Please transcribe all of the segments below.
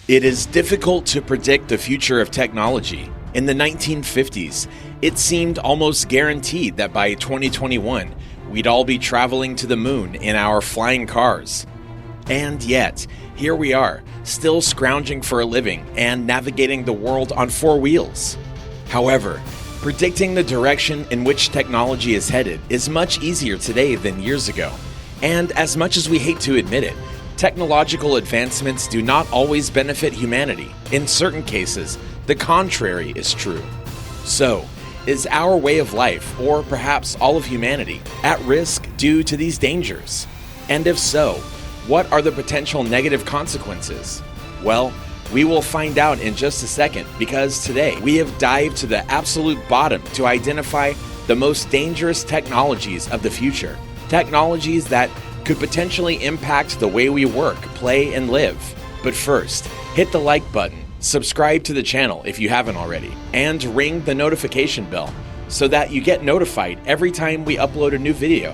It is difficult to predict the future of technology. In the 1950s, it seemed almost guaranteed that by 2021, we'd all be traveling to the moon in our flying cars. And yet, here we are, still scrounging for a living and navigating the world on four wheels. However, predicting the direction in which technology is headed is much easier today than years ago. And as much as we hate to admit it, technological advancements do not always benefit humanity. In certain cases, the contrary is true. So, is our way of life, or perhaps all of humanity, at risk due to these dangers? And if so, what are the potential negative consequences? Well, we will find out in just a second, because today we have dived to the absolute bottom to identify the most dangerous technologies of the future. Technologies that could potentially impact the way we work, play, and live. But first, hit the like button, subscribe to the channel if you haven't already, and ring the notification bell so that you get notified every time we upload a new video.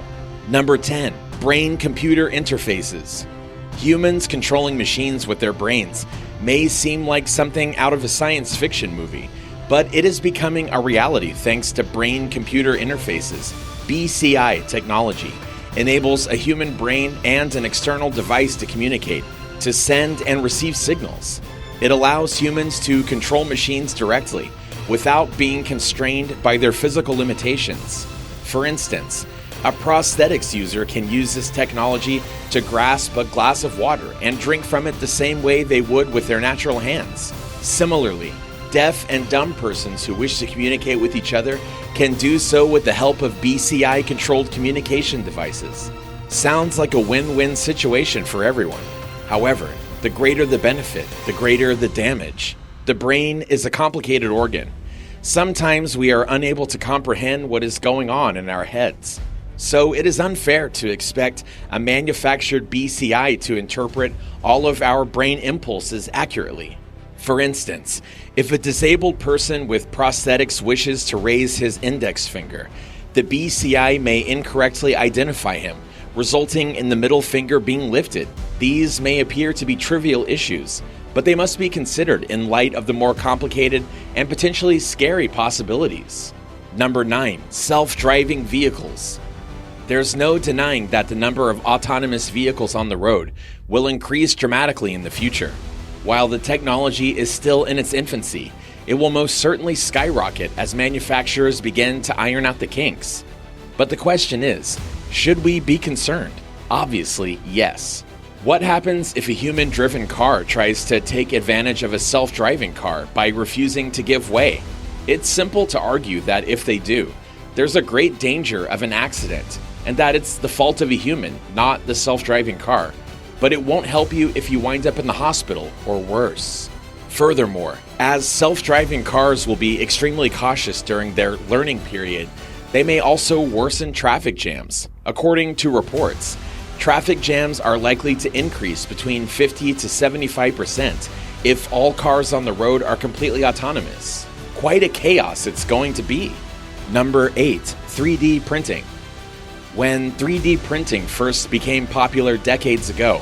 Number 10, brain-computer interfaces. Humans controlling machines with their brains may seem like something out of a science fiction movie, but it is becoming a reality thanks to brain-computer interfaces. BCI technology enables a human brain and an external device to communicate, to send and receive signals. It allows humans to control machines directly without being constrained by their physical limitations. For instance, a prosthetics user can use this technology to grasp a glass of water and drink from it the same way they would with their natural hands. Similarly, deaf and dumb persons who wish to communicate with each other can do so with the help of BCI-controlled communication devices. Sounds like a win-win situation for everyone. However, the greater the benefit, the greater the damage. The brain is a complicated organ. Sometimes we are unable to comprehend what is going on in our heads. So it is unfair to expect a manufactured BCI to interpret all of our brain impulses accurately. For instance, if a disabled person with prosthetics wishes to raise his index finger, the BCI may incorrectly identify him, resulting in the middle finger being lifted. These may appear to be trivial issues, but they must be considered in light of the more complicated and potentially scary possibilities. Number 9, self-driving vehicles. There's no denying that the number of autonomous vehicles on the road will increase dramatically in the future. While the technology is still in its infancy, it will most certainly skyrocket as manufacturers begin to iron out the kinks. But the question is, should we be concerned? Obviously, yes. What happens if a human-driven car tries to take advantage of a self-driving car by refusing to give way? It's simple to argue that if they do, there's a great danger of an accident, and that it's the fault of a human, not the self-driving car. But it won't help you if you wind up in the hospital or worse. Furthermore, as self-driving cars will be extremely cautious during their learning period, they may also worsen traffic jams. According to reports, traffic jams are likely to increase between 50 to 75% if all cars on the road are completely autonomous. Quite a chaos it's going to be. Number 8, 3D printing. When 3D printing first became popular decades ago,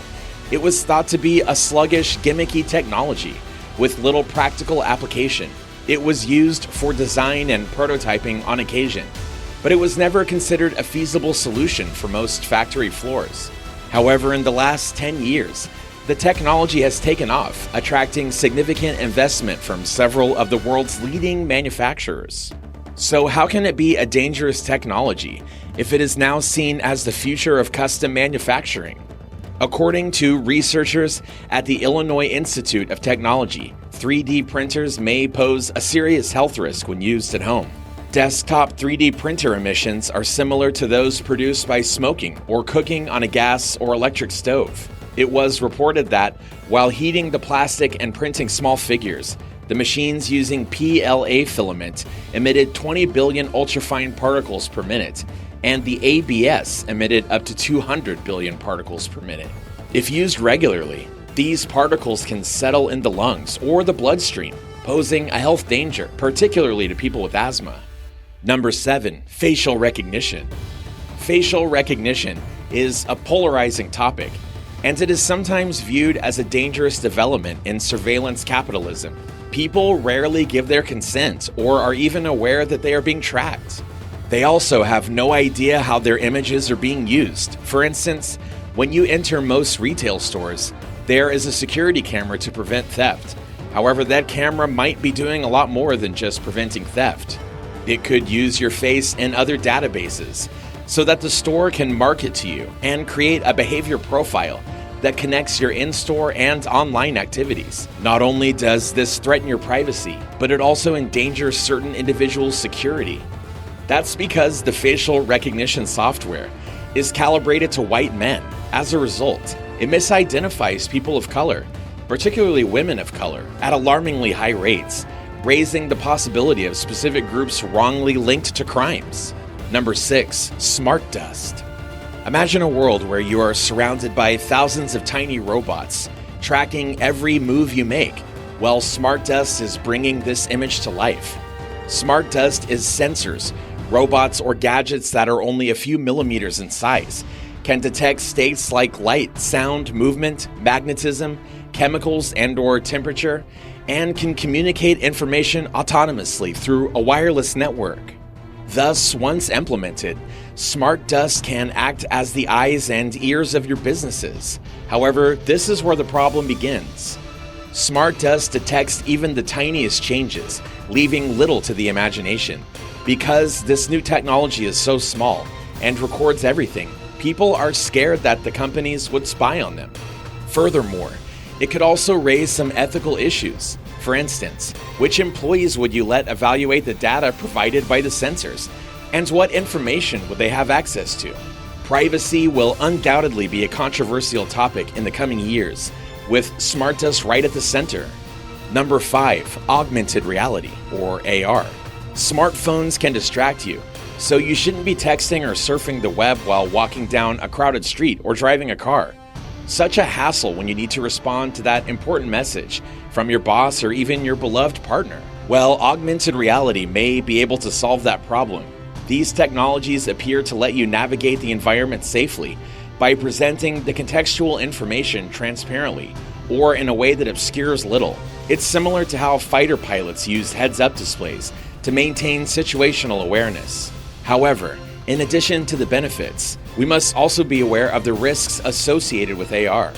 it was thought to be a sluggish, gimmicky technology with little practical application. It was used for design and prototyping on occasion, but it was never considered a feasible solution for most factory floors. However, in the last 10 years, the technology has taken off, attracting significant investment from several of the world's leading manufacturers. So how can it be a dangerous technology if it is now seen as the future of custom manufacturing? According to researchers at the Illinois Institute of Technology, 3D printers may pose a serious health risk when used at home. Desktop 3D printer emissions are similar to those produced by smoking or cooking on a gas or electric stove. It was reported that while heating the plastic and printing small figures, the machines using PLA filament emitted 20 billion ultrafine particles per minute, and the ABS emitted up to 200 billion particles per minute. If used regularly, these particles can settle in the lungs or the bloodstream, posing a health danger, particularly to people with asthma. Number 7, facial recognition. Facial recognition is a polarizing topic. and it is sometimes viewed as a dangerous development in surveillance capitalism. People rarely give their consent or are even aware that they are being tracked. They also have no idea how their images are being used. For instance, when you enter most retail stores, there is a security camera to prevent theft. However, that camera might be doing a lot more than just preventing theft. It could use your face in other databases so that the store can market to you and create a behavior profile that connects your in-store and online activities. Not only does this threaten your privacy, but it also endangers certain individuals' security. That's because the facial recognition software is calibrated to white men. As a result, it misidentifies people of color, particularly women of color, at alarmingly high rates, raising the possibility of specific groups wrongly linked to crimes. Number 6, smart dust. Imagine a world where you are surrounded by thousands of tiny robots, tracking every move you make. Well, smart dust is bringing this image to life. Smart dust is sensors, robots or gadgets that are only a few millimeters in size, can detect states like light, sound, movement, magnetism, chemicals, and/or temperature, and can communicate information autonomously through a wireless network. Thus, once implemented, smart dust can act as the eyes and ears of your businesses. However, this is where the problem begins. Smart dust detects even the tiniest changes, leaving little to the imagination. Because this new technology is so small and records everything, people are scared that the companies would spy on them. Furthermore, it could also raise some ethical issues. For instance, which employees would you let evaluate the data provided by the sensors? And what information would they have access to? Privacy will undoubtedly be a controversial topic in the coming years, with smart dust right at the center. Number 5, augmented reality, or AR. Smartphones can distract you, so you shouldn't be texting or surfing the web while walking down a crowded street or driving a car. Such a hassle when you need to respond to that important message from your boss or even your beloved partner. Well, augmented reality may be able to solve that problem. These technologies appear to let you navigate the environment safely by presenting the contextual information transparently or in a way that obscures little. It's similar to how fighter pilots use heads-up displays to maintain situational awareness. However, in addition to the benefits, we must also be aware of the risks associated with AR.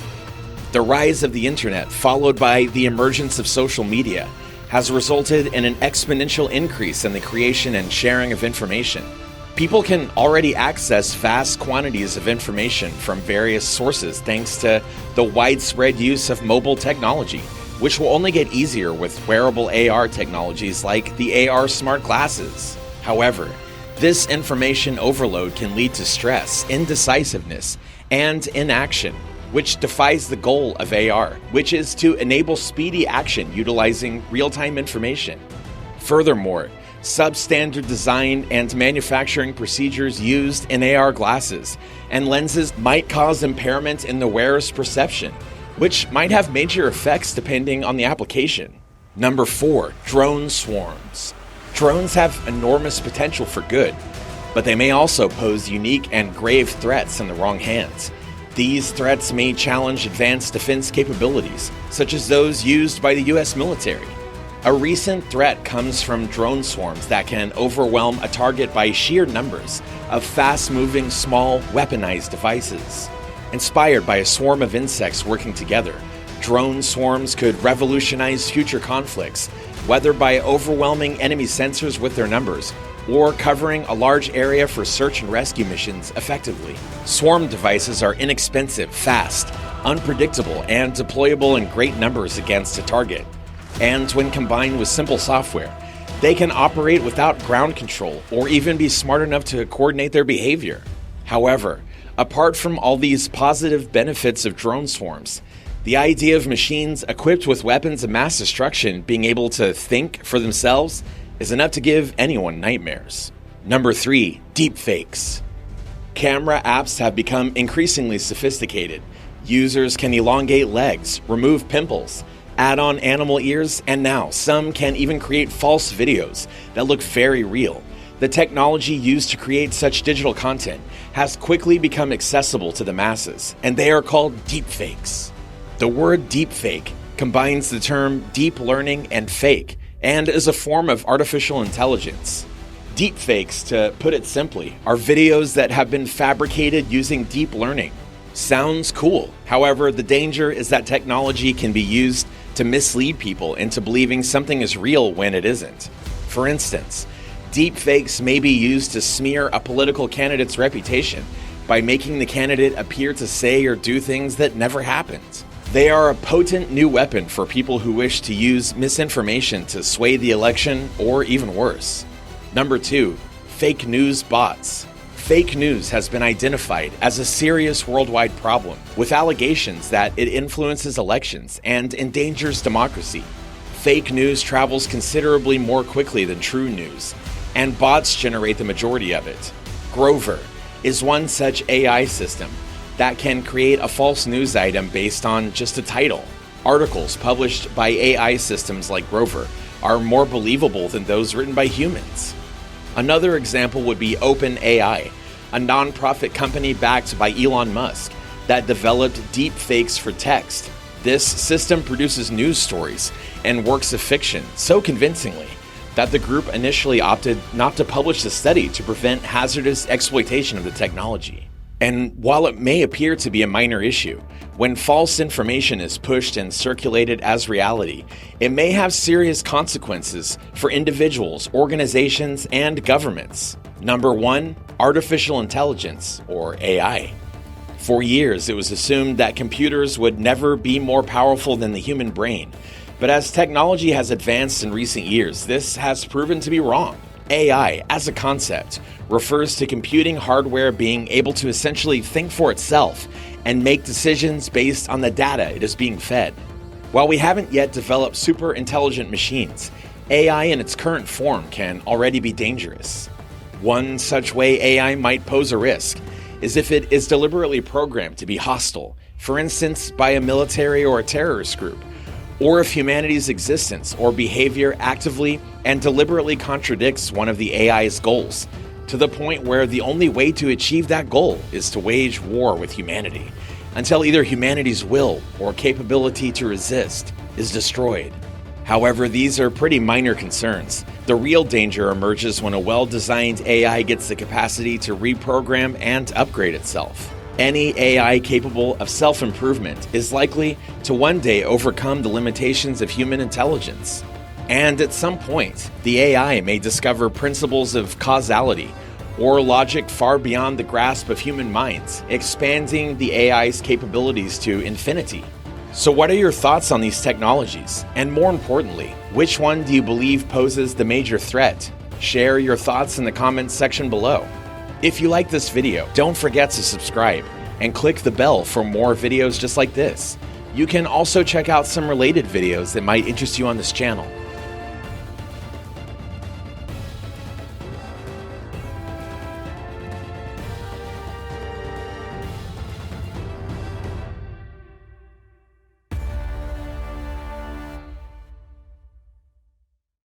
The rise of the internet, followed by the emergence of social media, has resulted in an exponential increase in the creation and sharing of information. People can already access vast quantities of information from various sources thanks to the widespread use of mobile technology, which will only get easier with wearable AR technologies like the AR smart glasses. However, this information overload can lead to stress, indecisiveness, and inaction, which defies the goal of AR, which is to enable speedy action utilizing real-time information. Furthermore, substandard design and manufacturing procedures used in AR glasses and lenses might cause impairment in the wearer's perception, which might have major effects depending on the application. Number 4, drone swarms. Drones have enormous potential for good, but they may also pose unique and grave threats in the wrong hands. These threats may challenge advanced defense capabilities, such as those used by the US military. A recent threat comes from drone swarms that can overwhelm a target by sheer numbers of fast-moving, small, weaponized devices. Inspired by a swarm of insects working together, drone swarms could revolutionize future conflicts, whether by overwhelming enemy sensors with their numbers or covering a large area for search and rescue missions effectively. Swarm devices are inexpensive, fast, unpredictable, and deployable in great numbers against a target. And when combined with simple software, they can operate without ground control or even be smart enough to coordinate their behavior. However, apart from all these positive benefits of drone swarms, the idea of machines equipped with weapons of mass destruction being able to think for themselves is enough to give anyone nightmares. Number 3, deepfakes. Camera apps have become increasingly sophisticated. Users can elongate legs, remove pimples, add on animal ears, and now some can even create false videos that look very real. The technology used to create such digital content has quickly become accessible to the masses, and they are called deepfakes. The word deepfake combines the term deep learning and fake, and is a form of artificial intelligence. Deepfakes, to put it simply, are videos that have been fabricated using deep learning. Sounds cool. However, the danger is that technology can be used to mislead people into believing something is real when it isn't. For instance, deepfakes may be used to smear a political candidate's reputation by making the candidate appear to say or do things that never happened. They are a potent new weapon for people who wish to use misinformation to sway the election, or even worse. Number 2, fake news bots. Fake news has been identified as a serious worldwide problem, with allegations that it influences elections and endangers democracy. Fake news travels considerably more quickly than true news, and bots generate the majority of it. Grover is one such AI system that can create a false news item based on just a title. Articles published by AI systems like Grover are more believable than those written by humans. Another example would be OpenAI, a non-profit company backed by Elon Musk that developed deepfakes for text. This system produces news stories and works of fiction so convincingly that the group initially opted not to publish the study to prevent hazardous exploitation of the technology. And while it may appear to be a minor issue, when false information is pushed and circulated as reality, it may have serious consequences for individuals, organizations, and governments. Number 1, artificial intelligence, or AI. For years, it was assumed that computers would never be more powerful than the human brain. But as technology has advanced in recent years, this has proven to be wrong. AI, as a concept, refers to computing hardware being able to essentially think for itself and make decisions based on the data it is being fed. While we haven't yet developed super intelligent machines, AI in its current form can already be dangerous. One such way AI might pose a risk is if it is deliberately programmed to be hostile, for instance, by a military or a terrorist group, or if humanity's existence or behavior actively and deliberately contradicts one of the AI's goals, to the point where the only way to achieve that goal is to wage war with humanity, until either humanity's will or capability to resist is destroyed. However, these are pretty minor concerns. The real danger emerges when a well-designed AI gets the capacity to reprogram and upgrade itself. Any AI capable of self-improvement is likely to one day overcome the limitations of human intelligence. And at some point, the AI may discover principles of causality or logic far beyond the grasp of human minds, expanding the AI's capabilities to infinity. So what are your thoughts on these technologies? And more importantly, which one do you believe poses the major threat? Share your thoughts in the comments section below. If you like this video, don't forget to subscribe and click the bell for more videos just like this. You can also check out some related videos that might interest you on this channel.